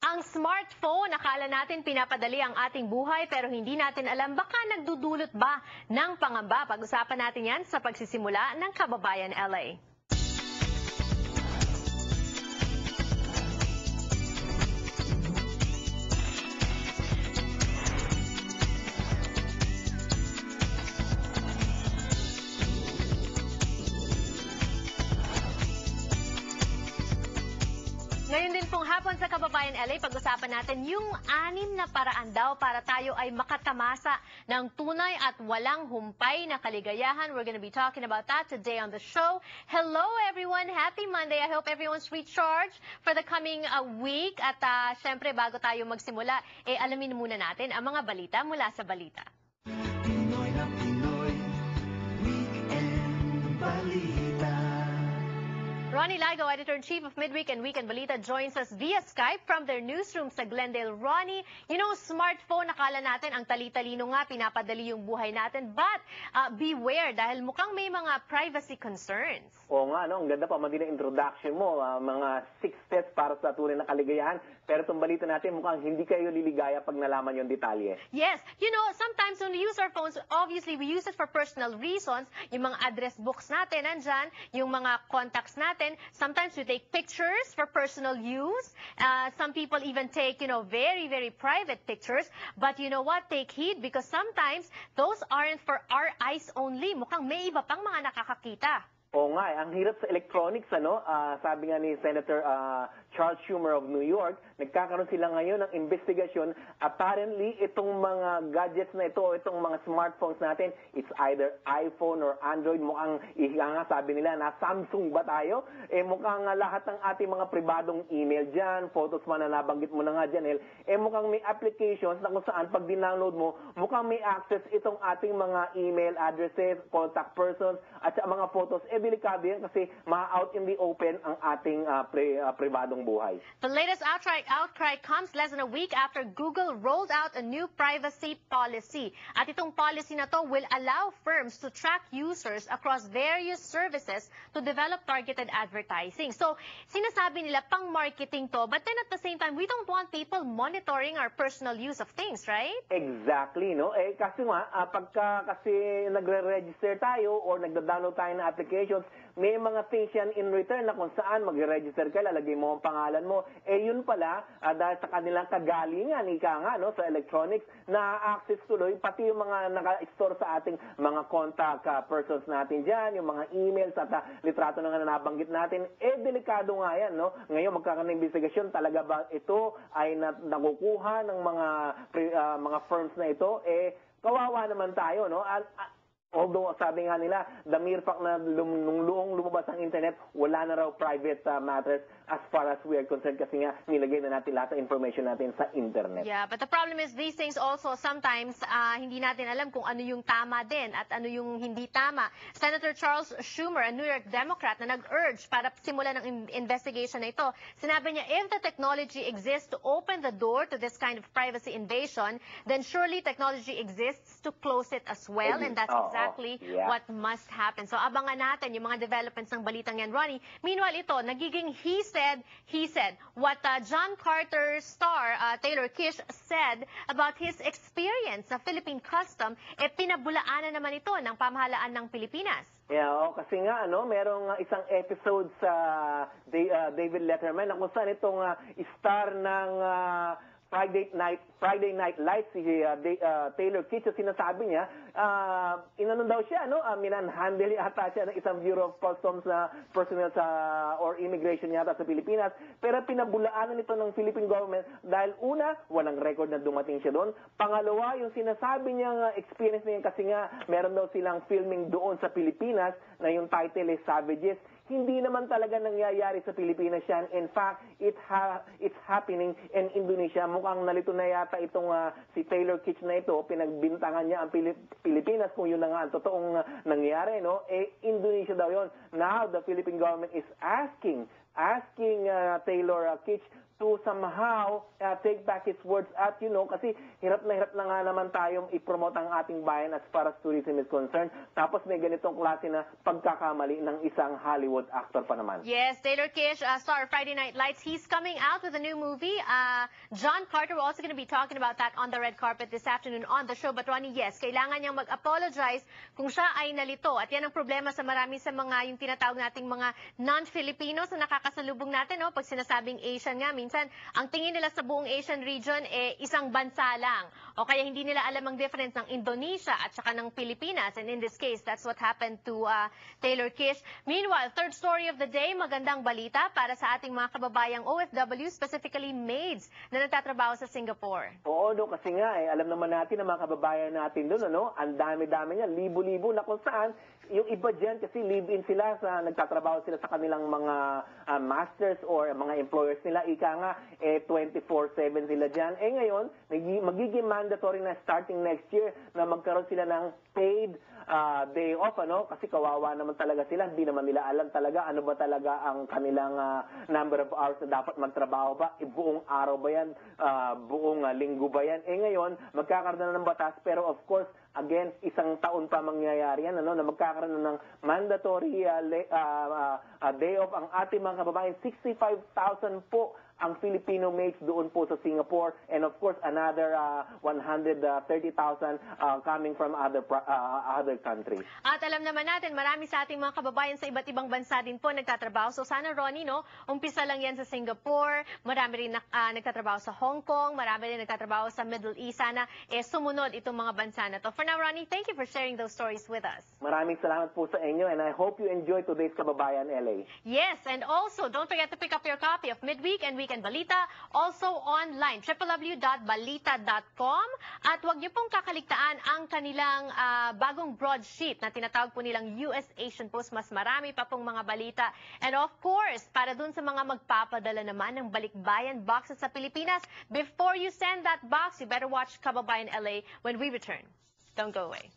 Ang smartphone, akala natin pinapadali ang ating buhay pero hindi natin alam baka nagdudulot ba ng pangamba. Pag-usapan natin yan sa pagsisimula ng Kababayan LA. Ngayon din pong hapon sa Kababayan LA, pag-usapan natin yung 6 na paraan daw para tayo ay makatamasa ng tunay at walang humpay na kaligayahan. We're gonna be talking about that today on the show. Hello everyone! Happy Monday! I hope everyone's recharged for the coming week. At syempre, bago tayo magsimula, alamin muna natin ang mga balita mula sa balita. Pinoy na Pinoy, Weekend Balita. Ronnie Ligo, Editor-in-Chief of Midweek and Weekend Balita, joins us via Skype from their newsroom sa Glendale. Ronnie, you know, smartphone, nakala natin ang tali-talino nga, pinapadali yung buhay natin. But beware, dahil mukhang may mga privacy concerns. Oo nga, no? Ang ganda pa, maging introduction mo, mga 6 steps para sa tunay na kaligayahan. Pero itong balita natin, mukhang hindi kayo liligaya pag nalaman yung detalye. Yes, you know, sometimes when we use our phones, obviously we use it for personal reasons. Yung mga address books natin, nandyan, yung mga contacts natin. Sometimes we take pictures for personal use. Some people even take, you know, very, very private pictures. But you know what? Take heed because sometimes those aren't for our eyes only. Mukhang may iba pang mga nakakakita. Oo nga, ang hirap sa electronics, ano? Sabi nga ni Senator Charles Schumer of New York, nagkakaroon sila ngayon ng investigasyon. Apparently, itong mga gadgets na ito, itong mga smartphones natin, it's either iPhone or Android. Mukhang, nga sabi nila, na Samsung ba tayo? Mukhang lahat ng ating mga pribadong email dyan, photos man na nabanggit mo na nga dyan, mukhang may applications na kung saan pag dinownload mo, mukhang may access itong ating mga email addresses, contact persons, at mga photos. Delikado yan kasi ma-out in the open ang ating pribadong buhay. The latest outcry comes less than a week after Google rolled out a new privacy policy. At itong policy na to will allow firms to track users across various services to develop targeted advertising. So, sinasabi nila pang-marketing to, but then at the same time, we don't want people monitoring our personal use of things, right? Exactly, no? Kasi nga, pagka kasi nagre-register tayo or nagda-download tayo ng application, may mga things yan in return na kung saan mag-register ka, lalagay mo ang pangalan mo. Yun pala, dahil sa kanilang kagalingan, ika nga, no, sa electronics, na-access tuloy, pati yung mga naka-store sa ating mga contact persons natin dyan, yung mga emails at litrato na nga nabanggit natin, delikado nga yan, no? Ngayon, magkakaroon ng investigasyon, talaga ba ito ay nakukuha ng mga firms na ito? Kawawa naman tayo, no? Although sabi nga nila, the mere fact na nung lumabas ang internet, wala na raw private matters as far as we are concerned kasi nga nilagay na natin lahat ng information natin sa internet. Yeah, but the problem is these things also sometimes hindi natin alam kung ano yung tama din at ano yung hindi tama. Senator Charles Schumer, a New York Democrat na nag-urge para simulan ng investigation na ito, sinabi niya if the technology exists to open the door to this kind of privacy invasion, then surely technology exists to close it as well, and that's exactly what must happen. So abangan natin yung mga developments ng balitang yan, Ronnie. Meanwhile, ito, nagiging he said. What John Carter star Taylor Kitsch said about his experience sa Philippine Custom, pinabulaanan naman ito ng pamahalaan ng Pilipinas. Yeah, kasi nga, merong isang episode sa David Letterman na kung saan itong star ng Friday Night Lights, si Taylor Kitsch, sinasabi niya, inanon daw siya, minanhandle yata siya ng isang Bureau of Customs personnel or immigration yata sa Pilipinas, pero pinabulaanan ito ng Philippine government dahil una, walang record na dumating siya doon. Pangalawa, yung sinasabi niyang experience niya kasi nga, meron daw silang filming doon sa Pilipinas na yung title is Savages. Hindi naman talaga nangyayari sa Pilipinas yan. In fact, it's happening in Indonesia. Mukhang nalito na yata itong si Taylor Kitsch na ito. Pinagbintangan niya ang Pilipinas kung yun na nga ang totoong nangyayari, no? Indonesia daw yun. Now, the Philippine government is asking Taylor Kitsch to somehow take back his words at kasi hirap na nga naman tayong i-promote ang ating bayan as far as tourism is concerned. Tapos may ganitong klase na pagkakamali ng isang Hollywood actor pa naman. Yes, Taylor Kish, star of Friday Night Lights, he's coming out with a new movie. John Carter, we're also going to be talking about that on the red carpet this afternoon on the show. But Ronnie, yes, kailangan niyang mag-apologize kung siya ay nalito. At yan ang problema sa marami sa mga yung tinatawag nating mga non-Filipinos na nakakasalubong natin. Pag sinasabing Asian nga, minsan ang tingin nila sa buong Asian region isang bansa lang. O kaya hindi nila alam ang difference ng Indonesia at saka ng Pilipinas. And in this case, that's what happened to Taylor Kish. Meanwhile, third story of the day, magandang balita para sa ating mga kababayang OFW, specifically maids na nagtatrabaho sa Singapore. Oo, kasi nga alam naman natin na mga kababayan natin doon, ang dami-dami niya, libo-libo na kung saan yung iba dyan kasi live-in sila nagtatrabaho sila sa kanilang mga masters or mga employers nila. Ika nga, 24/7 sila dyan. Ngayon, magiging mandatory na starting next year na magkaroon sila ng paid day off, kasi kawawa naman talaga sila. Hindi naman nila alam talaga ano ba talaga ang kanilang number of hours na dapat magtrabaho ba. Buong araw ba yan? Buong linggo ba yan? Ngayon, magkakaroon na ng batas, pero of course, again, isang taon pa mangyayari yan, na magkakaroon ng mandatory day off ang ating mga kababayan. 65,000 po ang Filipino maids doon po sa Singapore, and of course another 130,000 coming from other countries. At alam naman natin, marami sa ating mga kababayan sa iba't ibang bansa din po nagtatrabaho. So sana, Ronnie, umpisa lang yan sa Singapore, marami rin nagtatrabaho sa Hong Kong, marami rin nagtatrabaho sa Middle East. Sana sumunod itong mga bansa na to. For now, Ronnie, thank you for sharing those stories with us. Maraming salamat po sa inyo, and I hope you enjoy today's Kababayan LA. Yes, and also don't forget to pick up your copy of Midweek and Weekend Balita, also online, www.balita.com. At huwag niyo pong kakaligtaan ang kanilang bagong broadsheet na tinatawag po nilang US Asian Post. Mas marami pa pong mga balita. And of course, para dun sa mga magpapadala naman ng balikbayan boxes sa Pilipinas, before you send that box, you better watch Kababayan LA when we return. Don't go away.